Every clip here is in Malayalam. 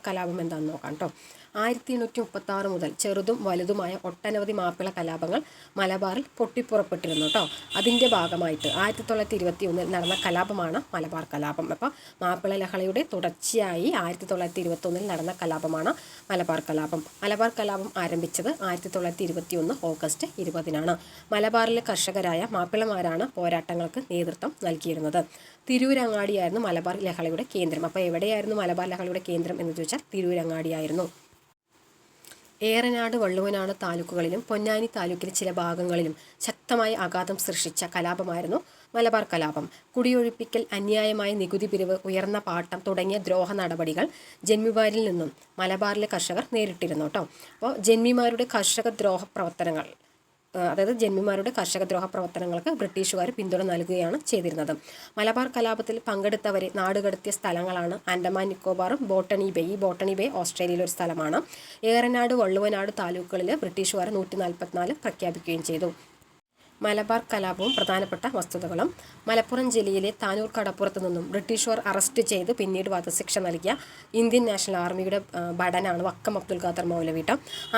കലാപം എന്താണെന്ന് നോക്കാം കേട്ടോ. 1836 മുതൽ ചെറുതും വലുതുമായ ഒട്ടനവധി മാപ്പിള കലാപങ്ങൾ മലബാറിൽ പൊട്ടിപ്പുറപ്പെട്ടിരുന്നു കേട്ടോ. അതിൻ്റെ ഭാഗമായിട്ട് 1921 നടന്ന കലാപമാണ് മലബാർ കലാപം. അപ്പോൾ മാപ്പിള ലഹളയുടെ തുടർച്ചയായി 1921 നടന്ന കലാപമാണ് മലബാർ കലാപം. മലബാർ കലാപം ആരംഭിച്ചത് 1921 ഓഗസ്റ്റ് 20-നാണ്. മലബാറിലെ കർഷകരായ മാപ്പിളമാരാണ് പോരാട്ടങ്ങൾക്ക് നേതൃത്വം നൽകിയിരുന്നത്. തിരൂരങ്ങാടിയായിരുന്നു മലബാർ ലഹളയുടെ കേന്ദ്രം. അപ്പോൾ എവിടെയായിരുന്നു മലബാർ ലഹളയുടെ കേന്ദ്രം എന്ന് ചോദിച്ചാൽ തിരൂരങ്ങാടിയായിരുന്നു. ഏറനാട്, വള്ളുവനാട് താലൂക്കുകളിലും പൊന്നാനി താലൂക്കിലെ ചില ഭാഗങ്ങളിലും ശക്തമായ ആഘാതം സൃഷ്ടിച്ച കലാപമായിരുന്നു മലബാർ കലാപം. കുടിയൊഴിപ്പിക്കൽ, അന്യായമായ നികുതി പിരിവ്, ഉയർന്ന പാട്ടം തുടങ്ങിയ ദ്രോഹ നടപടികൾ ജന്മിമാരിൽ നിന്നും മലബാറിലെ കർഷകർ നേരിട്ടിരുന്നു കേട്ടോ. അപ്പോൾ ജന്മിമാരുടെ കർഷകദ്രോഹ പ്രവർത്തനങ്ങൾക്ക് ബ്രിട്ടീഷുകാർ പിന്തുണ നൽകുകയാണ് ചെയ്തിരുന്നത്. മലബാർ കലാപത്തിൽ പങ്കെടുത്തവരെ നാടുകടത്തിയ സ്ഥലങ്ങളാണ് ആൻഡമാൻ നിക്കോബാറും ബോട്ടണി ബേ. ഈ ബോട്ടണി ബേ ഓസ്ട്രേലിയയിലെ ഒരു സ്ഥലമാണ്. ഏറനാട്, വള്ളുവനാട് താലൂക്കുകളിൽ ബ്രിട്ടീഷുകാർ 144 പ്രഖ്യാപിക്കുകയും ചെയ്തു. മലബാർ കലാപവും പ്രധാനപ്പെട്ട വസ്തുതകളും. മലപ്പുറം ജില്ലയിലെ താനൂർ കടപ്പുറത്ത് നിന്നും ബ്രിട്ടീഷുകാർ അറസ്റ്റ് ചെയ്ത് പിന്നീട് വധശിക്ഷ നൽകിയ ഇന്ത്യൻ നാഷണൽ ആർമിയുടെ ഭടനാണ് വക്കം അബ്ദുൽ ഖാദർ മൗലവി.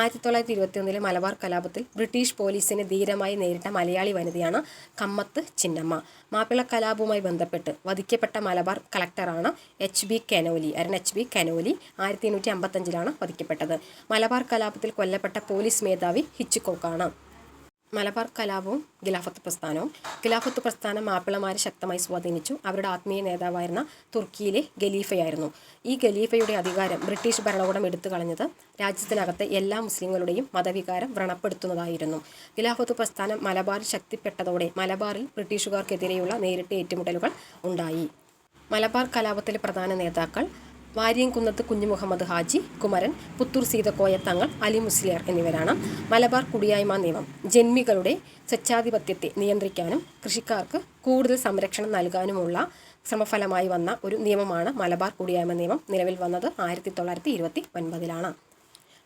1921 മലബാർ കലാപത്തിൽ ബ്രിട്ടീഷ് പോലീസിനെ ധീരമായി നേരിട്ട മലയാളി വനിതയാണ് കമ്മത്ത് ചിന്നമ്മ. മാപ്പിള കലാപവുമായി ബന്ധപ്പെട്ട് വധിക്കപ്പെട്ട മലബാർ കളക്ടറാണ് H.B. കനോലി. 1855 വധിക്കപ്പെട്ടത്. മലബാർ കലാപത്തിൽ കൊല്ലപ്പെട്ട പോലീസ് മേധാവി ഹിച്ച്കോക്കാണ്. മലബാർ കലാപവും ഖിലാഫത്ത് പ്രസ്ഥാനവും. ഖിലാഫത്ത് പ്രസ്ഥാനം മാപ്പിളമാരെ ശക്തമായി സ്വാധീനിച്ചു. അവരുടെ ആത്മീയ നേതാവായിരുന്ന തുർക്കിയിലെ ഖലീഫയായിരുന്നു. ഈ ഖലീഫയുടെ അധികാരം ബ്രിട്ടീഷ് ഭരണകൂടം എടുത്തു കളഞ്ഞത് രാജ്യത്തിനകത്തെ എല്ലാ മുസ്ലിങ്ങളുടെയും മതവികാരം വ്രണപ്പെടുത്തുന്നതായിരുന്നു. ഖിലാഫത്ത് പ്രസ്ഥാനം മലബാറിൽ ശക്തിപ്പെട്ടതോടെ മലബാറിൽ ബ്രിട്ടീഷുകാർക്കെതിരെയുള്ള നേരിട്ട് ഏറ്റുമുട്ടലുകൾ ഉണ്ടായി. മലബാർ കലാപത്തിലെ പ്രധാന നേതാക്കൾ വാര്യംകുന്നത്ത് കുഞ്ഞു മുഹമ്മദ് ഹാജി, കുമരൻ, പുത്തൂർ സീതക്കോയ തങ്ങൾ, അലി മുസ്ലിയാർ എന്നിവരാണ്. മലബാർ കുടിയായ്മ നിയമം ജന്മികളുടെ സ്വച്ഛാധിപത്യത്തെ നിയന്ത്രിക്കാനും കൃഷിക്കാർക്ക് കൂടുതൽ സംരക്ഷണം നൽകാനുമുള്ള ശ്രമഫലമായി വന്ന ഒരു നിയമമാണ് മലബാർ കുടിയായ്മ നിയമം. നിലവിൽ വന്നത് 1929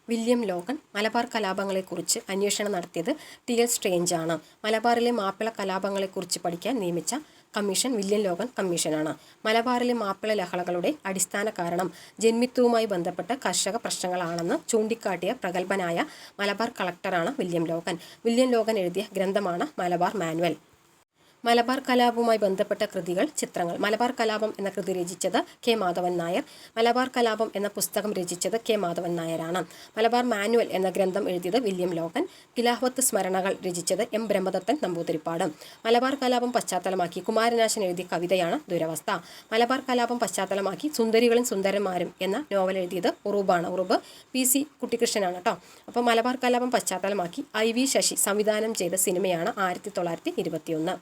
വില്യം ലോഗൻ മലബാർ കലാപങ്ങളെക്കുറിച്ച് അന്വേഷണം നടത്തിയത് T.L. സ്ട്രേഞ്ചാണ്. മലബാറിലെ മാപ്പിള കലാപങ്ങളെക്കുറിച്ച് പഠിക്കാൻ നിയമിച്ച കമ്മീഷൻ വില്യം ലോഗൻ കമ്മീഷനാണ്. മലബാറിലെ മാപ്പിള ലഹളകളുടെ അടിസ്ഥാന കാരണം ജന്മിത്വവുമായി ബന്ധപ്പെട്ട കർഷക പ്രശ്നങ്ങളാണെന്ന് ചൂണ്ടിക്കാട്ടിയ പ്രഗത്ഭനായ മലബാർ കളക്ടറാണ് വില്യം ലോഗൻ. വില്യം ലോഗൻ എഴുതിയ ഗ്രന്ഥമാണ് മലബാർ മാനുവൽ. മലബാർ കലാപവുമായി ബന്ധപ്പെട്ട കൃതികൾ, ചിത്രങ്ങൾ. മലബാർ കലാപം എന്ന കൃതി രചിച്ചത് K. മാധവൻ നായർ. മലബാർ കലാപം എന്ന പുസ്തകം രചിച്ചത് K. മാധവൻ നായരാണ്. മലബാർ മാനുവൽ എന്ന ഗ്രന്ഥം എഴുതിയത് വില്യം ലോഗൻ. ഖിലാഫത്ത് സ്മരണകൾ രചിച്ചത് M. ബ്രഹ്മദത്തൻ നമ്പൂതിരിപ്പാട്. മലബാർ കലാപം പശ്ചാത്തലമാക്കി കുമാരനാശൻ എഴുതിയ കവിതയാണ് ദുരവസ്ഥ. മലബാർ കലാപം പശ്ചാത്തലമാക്കി സുന്ദരികളും സുന്ദരന്മാരും എന്ന നോവൽ എഴുതിയത് ഉറുബാണ്. ഉറുബ് P.C. കുട്ടിക്കൃഷ്ണനാണ് കേട്ടോ. അപ്പോൾ മലബാർ കലാപം പശ്ചാത്തലമാക്കി I.V. ശശി സംവിധാനം ചെയ്ത സിനിമയാണ് 1921.